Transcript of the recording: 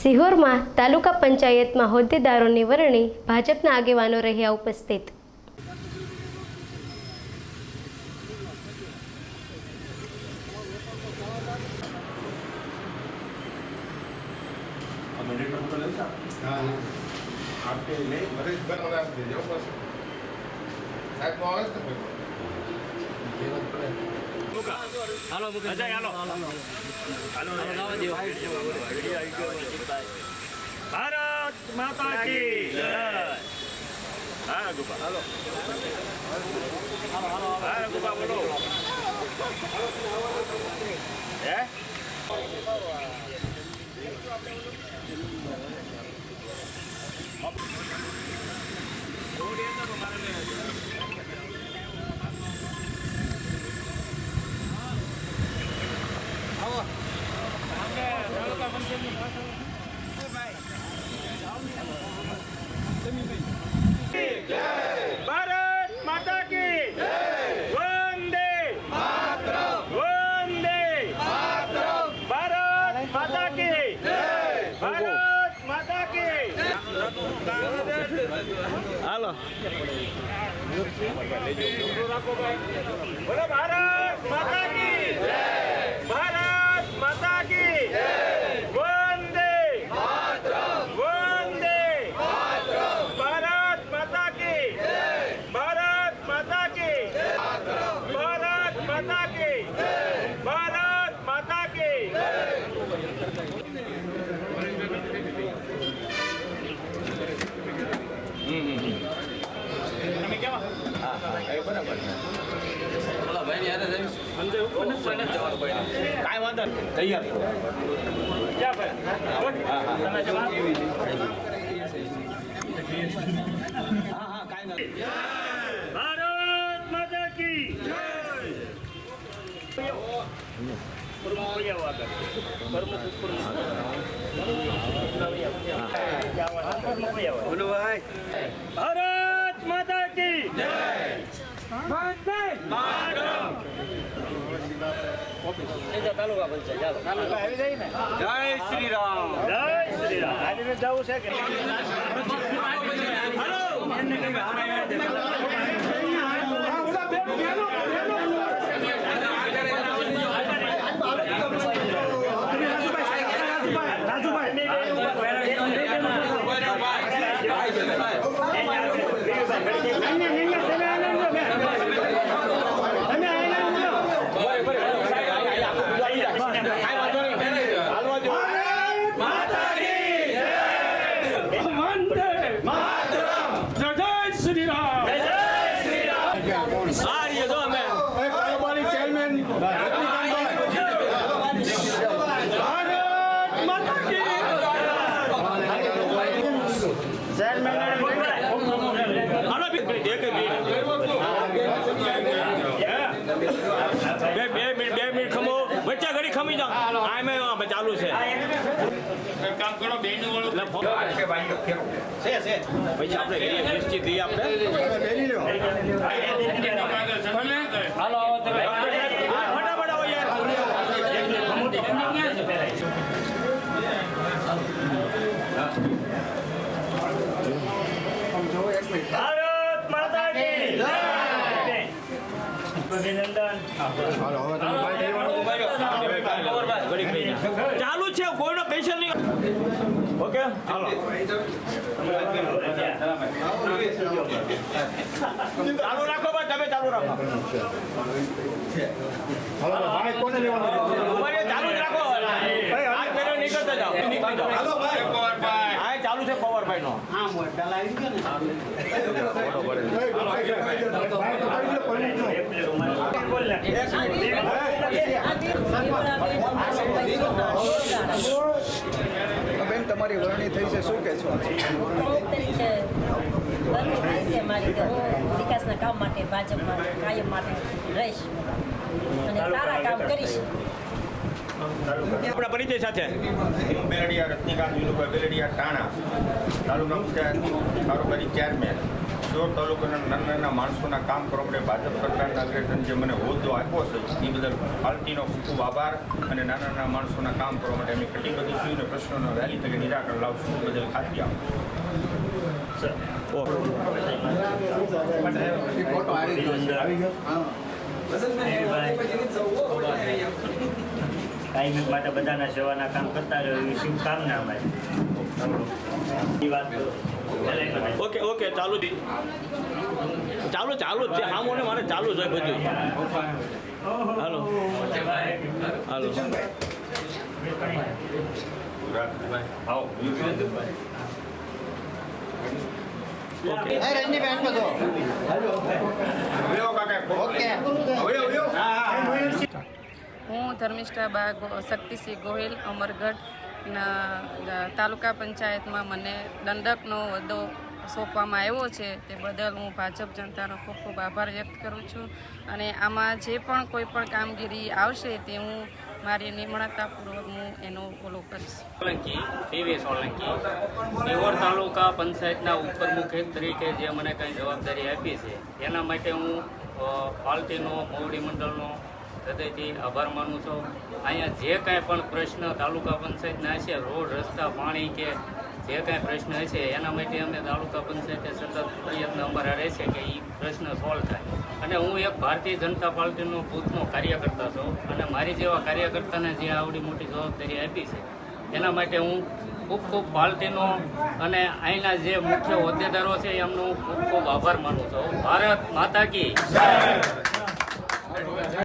સિહોરમાં તાલુકા પંચાયતમાં હોદ્દેદારોની વરણી ભાજપના આગેવાનો રહ્યા ઉપસ્થિત। भारत माता की जय। हाँ गुपा हेलो हाँ गुपा बोलो है भारत माता की वंदे मातरम वंदे मातरम भारत माता की भारत माता की हेलो बोलो भारत माता की भारत माता की वंदे मातरम वंदे मातरम भारत माता की भारत माता की भारत माता की भारत माता की काय वांधा तैयार क्या भाई તમે જવાબ હા હા काय ना भारत माता की जय प्रमुख क्या हुआ कर प्रमुख बोलो भाई भारत माता की जय वंदे मातरम तालुका पंचायत तालुका આવી જાય ને જય શ્રી રામ આજે મે જાવું છે કે હેલો એમને કે बच्चा घड़ी खमी जा आए मैं वहां चालू से काम करो बेन वालो के भाई फेरो से भाई आपने निश्चित दी आपने बेनी लो हेलो आओ तो फटाफट आओ यार भारत माता की जय अभिनंदन चालू છે કોઈનો પેશન્ટ નહીં ઓકે હાલો ચાલુ રાખો ભાઈ તમે ચાલુ રાખો હાલો ભાઈ કોને લેવાનું ભાઈ ચાલુ જ રાખો આ પેલો નીકળતા જાઓ નીકળી જાઓ હાલો ભાઈ પવરભાઈ આ ચાલુ છે પવરભાઈ નો હા મોટા લાવી ગયો ને બેન તમારી વરણી થઈ છે શું કે છો વિકાસના કામ માટે ભાજપમાં કાયમ માટે રહીશ અને સારા કામ કરીશ। આપણા પરિચય સાથે બેલડિયા રત્નિકાંત વિનુભાઈ બેલડિયા ટાણા તાલુકા પંચાયત કારોબારી ચેરમેન સિહોર તાલુકાના નાના નાના માણસોના કામ કરવા માટે ભાજપ સરકારના અગ્રેસન જે મને હોદ્દો આપ્યો છે એ બદલ પાર્ટીનો ખૂબ ખૂબ આભાર અને નાના નાના માણસોના કામ કરવા માટે અમે કટિબદ્ધ છીએ અને પ્રશ્નોનો વહેલી તકે નિરાકરણ લાવશું એ બદલ ખાતરી આપો. એ ફોટો આવી ગયો હા. કાયમી માટે બધાના સેવાના કામ કરતા રહ્યો એવી શુભકામના અમારી વાત ઓકે ઓકે ચાલુ જ છે હા મને મારે ચાલુ જ હોય બધું. હાલો હાલો ઓકે હું ધર્મિષ્ઠા બા શક્તિસિંહ ગોહિલ અમરગઢના તાલુકા પંચાયતમાં મને દંડકનો હોદ્દો સોંપવામાં આવ્યો છે તે બદલ હું ભાજપ જનતાનો ખૂબ ખૂબ આભાર વ્યક્ત કરું છું અને આમાં જે પણ કોઈ પણ કામગીરી આવશે તે હું મારી નિમણતાપૂર્વક હું એનો ફોલો કરીશ. સોલંકી પીવી સોલંકી સિહોર તાલુકા પંચાયતના ઉપપ્રમુખ તરીકે જે મને કંઈ જવાબદારી આપી છે એના માટે હું પાર્ટીનો મોવડી મંડળનો હૃદયથી આભાર માનું છું. અહીંયા જે કાંઈ પણ પ્રશ્ન તાલુકા પંચાયતના છે રોડ રસ્તા પાણી કે જે કાંઈ પ્રશ્ન છે એના માટે અમે તાલુકા પંચાયતે સતત પ્રયત્ન અમારા રહેશે કે એ પ્રશ્ન સોલ્વ થાય. અને હું એક ભારતીય જનતા પાર્ટીનો બૂથનો કાર્યકર્તા છું અને મારી જેવા કાર્યકર્તાને જે આવડી મોટી જવાબદારી આપી છે એના માટે હું ખૂબ ખૂબ પાર્ટીનો અને અહીંના જે મુખ્ય હોદ્દેદારો છે એમનો હું ખૂબ ખૂબ આભાર માનું છું. ભારત માતા કી જય.